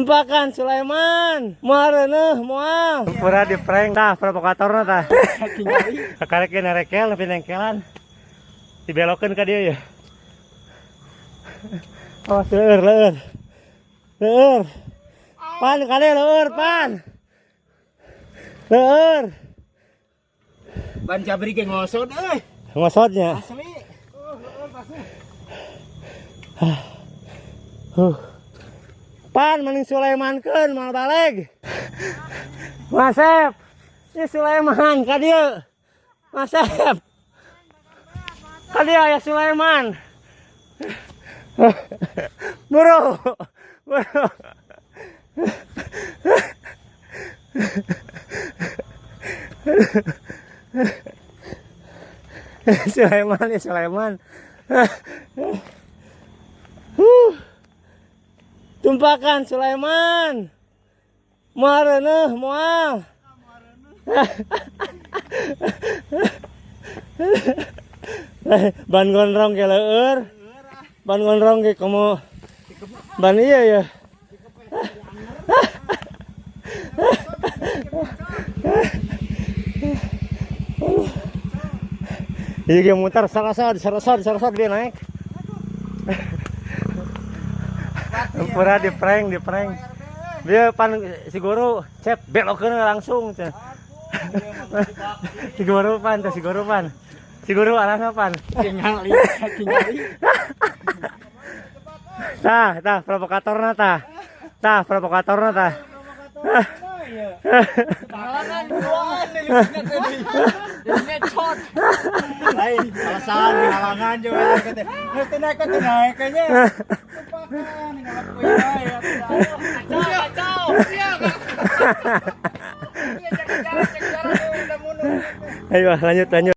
Tempakan Sulaiman, muareuneuh moal. Pura di prank tah provokatorna tah. Kakareke narekel nepi nengkelan. Dibelokeun ka dieu ya. Awas leur. Pan kade leur pan. Leur. Ban cabri ke ngosot euy. Ngosotnya. Asli. Pan mending Sulaimankeun mal baleg. Masep. Ini Sulaiman ka dieu. Masep. Ka dieu aya Sulaiman. Buru. Sulaiman. Tumpakan Sulaiman, muareuneuh moal. Ban gondrong ke leur, ban gondrong ke komo, ban iya ya. Iya muter sarasar dia naik. Pura di prank. Dia pan si guru cep belokeun langsung teh. Si guru pan. Si guru arahna pan. Kingali. Tah provokatorna tah. Halangan duaan lilipnya tadi. Ini shot. Lain alasan halangan juga kata. Mesti naik kayaknya. Tumpakan ngalap kuy ya. Kacau. Iya. Iya jaga jarak udah mundur. Ayo lanjut.